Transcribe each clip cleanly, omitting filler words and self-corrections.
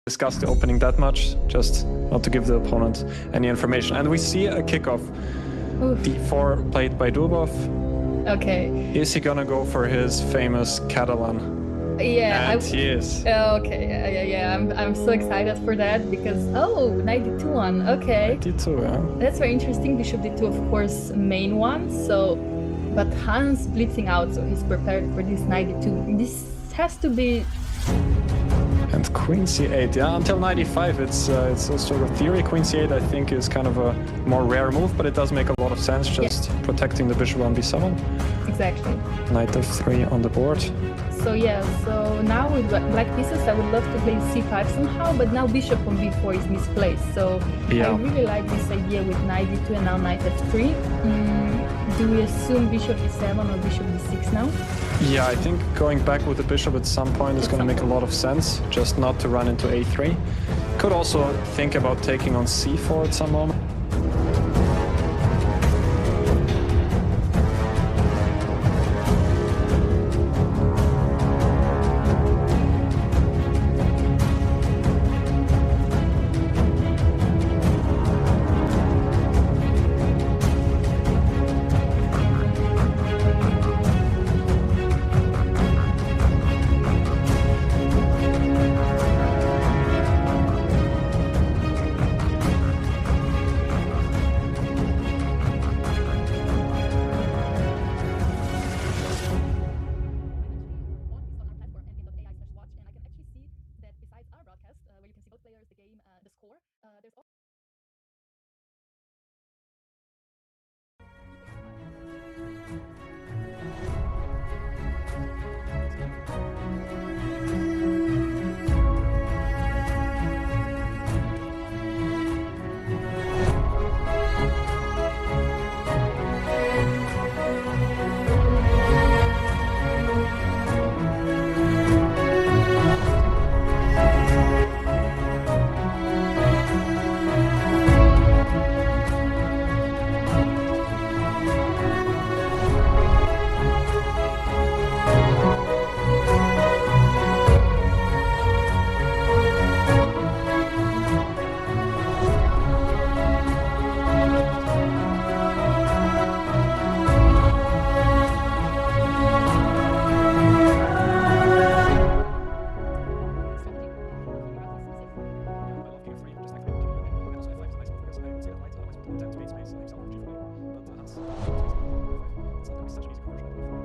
discuss the opening that much, just not to give the opponent any information. And we see a kickoff. Oof. D4 played by Dubov. Okay. Is he gonna go for his famous Catalan? Yeah, And he is. Okay, yeah. I'm so excited for that because knight d2 okay. D2, yeah. That's very interesting. Bishop d2, of course, main one. So, but Hans blitzing out, so he's prepared for this knight d2. This has to be. And Queen c8, yeah. Until knight e5, it's a sort of theory. Queen c8, I think, is kind of a more rare move, but it does make a lot of sense, just protecting the bishop on b7. Exactly. Knight f3 on the board. So yeah, so now with black pieces, I would love to play c5 somehow, but now bishop on b4 is misplaced. So yeah. I really like this idea with knight d2 and now knight f3. Do we assume bishop e7 or bishop d6 now? Yeah, I think going back with the bishop at some point is going to make a lot of sense, just not to run into a3. Could also think about taking on c4 at some moment.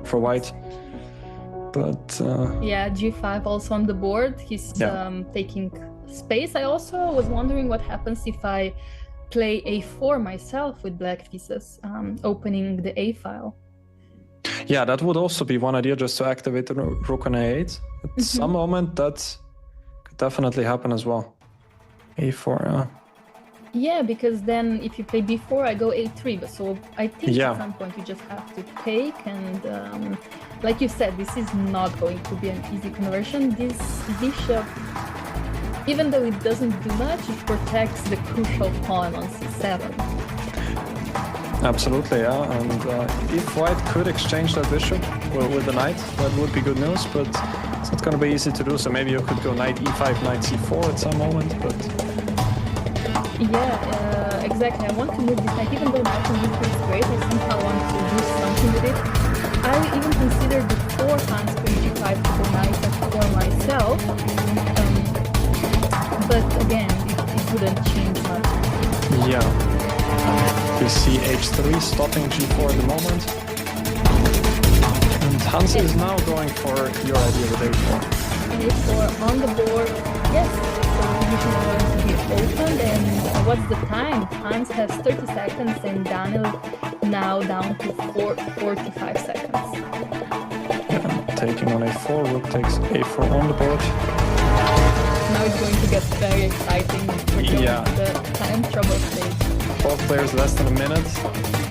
For white, but yeah, g5 also on the board. He's taking space. I also was wondering what happens if I play a4 myself with black pieces, opening the a file. Yeah, that would also be one idea, just to activate the rook on a8. At some moment, that could definitely happen as well. a4, yeah. Yeah, because then if you play b4, I go a3. But so I think at some point you just have to take, and like you said, this is not going to be an easy conversion. This bishop, even though it doesn't do much, it protects the crucial pawn on c7. Absolutely, yeah. And if white could exchange that bishop with the knight, that would be good news, but it's not going to be easy to do. So maybe you could go knight e5, knight c4 at some moment, but... Yeah, exactly. I want to move this knight, even though knight on b3 is great. I somehow want to do something with it. I even considered before Hans playing g5 to go knight f4 myself, but again, it wouldn't change much. Yeah. We see h3 stopping g4 at the moment. And Hans is now going for your idea with a4. a4 on the board, yes. So this is going to be opened, and what's the time? Hans has 30 seconds and Daniel now down to 45 seconds. Yeah, taking on a4, rook takes a4 on the board. Now it's going to get very exciting. The time trouble stage. Both players less than a minute,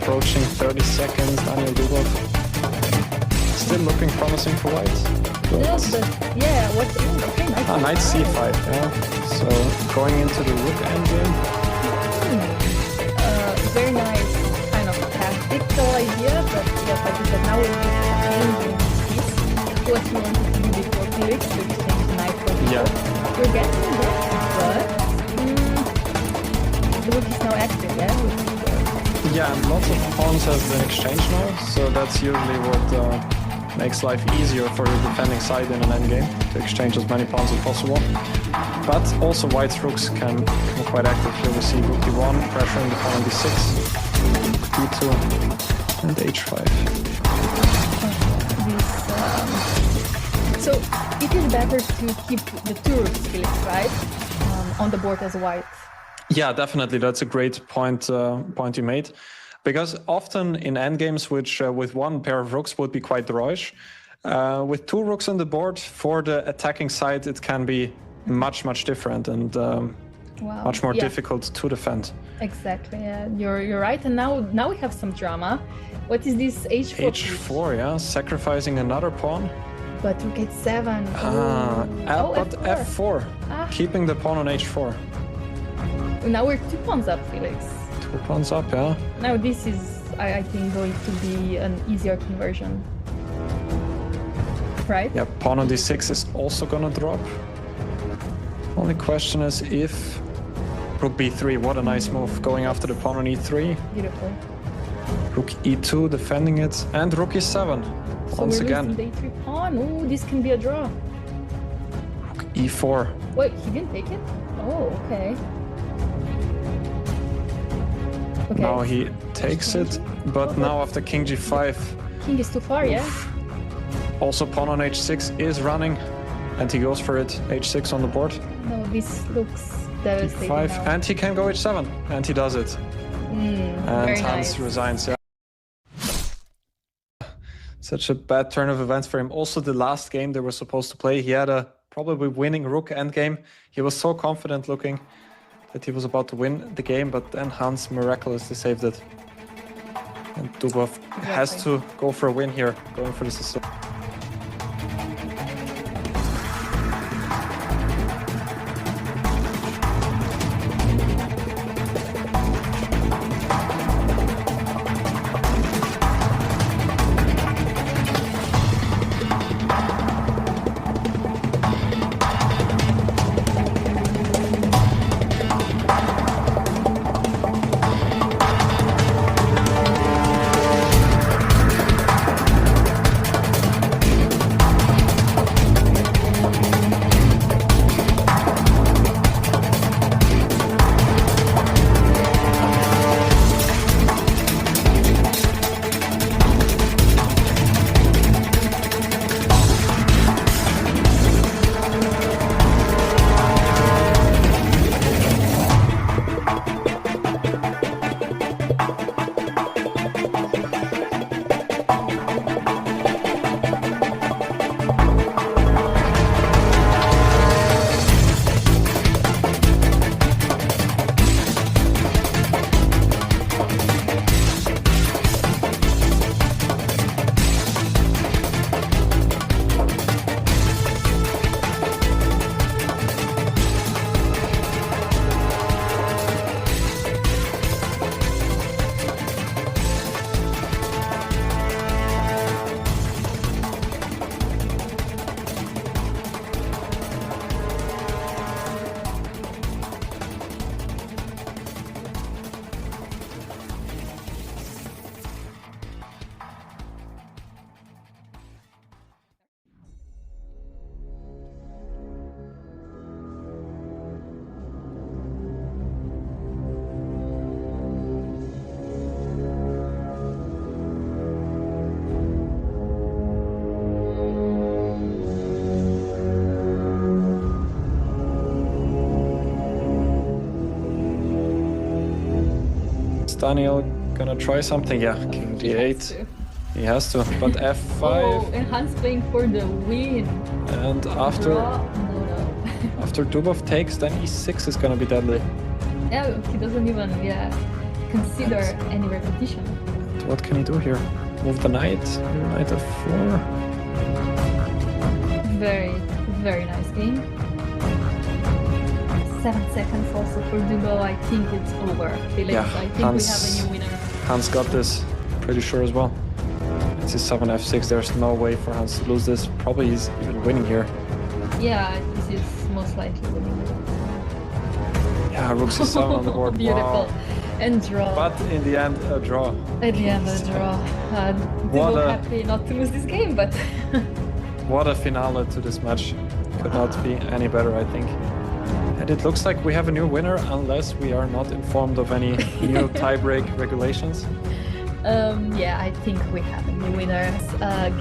approaching 30 seconds. Daniel Dubov still looking promising for white. Yes, but yeah, what's in? Okay, knight c5, yeah. So going into the rook endgame. Very nice kind of tactical idea, but yes, like you said, now we're just changing this piece. What you wanted to do before Felix, you're just changing the knight for the Yeah. You're getting there. the rook is now active, yeah? Yeah, and lots of pawns have been exchanged now, so that's usually what makes life easier for the defending side in an endgame, to exchange as many pawns as possible. But also white's rooks can become quite active. Here we see rook d1, pressuring the pawn on d6, d2, and h5. So it is better to keep the two rooks, Felix, right? On the board as white. Yeah, definitely. That's a great point you made. Because often in endgames, which with one pair of rooks would be quite drawish, with two rooks on the board, for the attacking side, it can be much different and much more difficult to defend. Exactly. Yeah, you're right. And now we have some drama. What is this h4? H4, yeah, sacrificing another pawn. But rook h7. But F4, keeping the pawn on h4. Now we're 2 pawns up, Felix. 2 pawns up, yeah. Now this is, I think, going to be an easier conversion. Right? Yeah, pawn on d6 is also gonna drop. Only question is if rook b3, what a nice move, going after the pawn on e3. Beautiful. Rook e2, defending it, and rook e7. Once again. The e3 pawn. Oh, this can be a draw. Rook e4. Wait, he didn't take it? Oh, okay. Okay. Now he takes it, but now after king g5. King is too far, yeah? Also pawn on h6 is running, and he goes for it. h6 on the board. No, this looks devastating d5, now. and he can go h7, and he does it. And Hans resigns, yeah. Such a bad turn of events for him. Also, the last game they were supposed to play, he had a probably winning rook endgame. He was so confident looking that he was about to win the game, but then Hans miraculously saved it. And Dubov has to go for a win here, going for the system. Daniel gonna try something? Yeah, king d8. He has to, but f5. Oh, and Hans playing for the win. And after after Dubov takes, then e6 is gonna be deadly. Yeah, he doesn't even consider any repetition. What can he do here? Move the knight, knight f4. Very nice game. 7 seconds also for Dubov. I think it's over. Felix, yeah, I think we have a new winner. Hans got this, pretty sure as well. It's his 7 f6. There's no way for Hans to lose this. Probably he's even winning here. Yeah, this is most likely winning. Yeah, rook c7 on the board. Beautiful. Wow. And draw. But in the end, a draw. At the end, a draw. Happy not to lose this game, but... What a finale to this match. Could not be any better, I think. And it looks like we have a new winner, unless we are not informed of any new tiebreak regulations. Yeah, I think we have a new winner.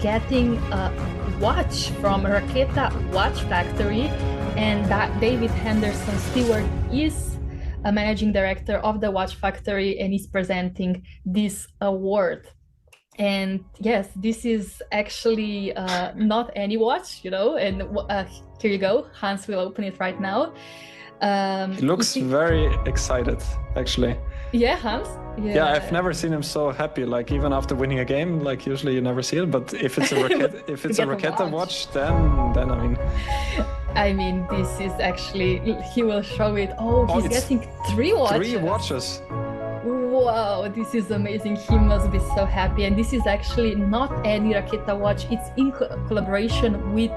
Getting a watch from Raketa Watch Factory, and that David Henderson Stewart is a managing director of the Watch Factory and is presenting this award. And yes, this is actually not any watch, you know, and here you go. Hans will open it right now. He looks very excited, actually. Yeah, Hans? Yeah, I've never seen him so happy, like even after winning a game, like usually you never see it, but if it's a Raketa watch, then I mean, this is actually, he will show it. Oh, he's getting 3 watches. 3 watches. Wow, this is amazing. He must be so happy. And this is actually not any Raketa watch. It's in collaboration with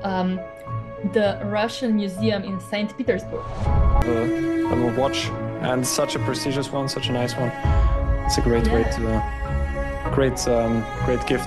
the Russian Museum in St. Petersburg. A watch, and such a prestigious one, such a nice one. It's a great way to, great gift.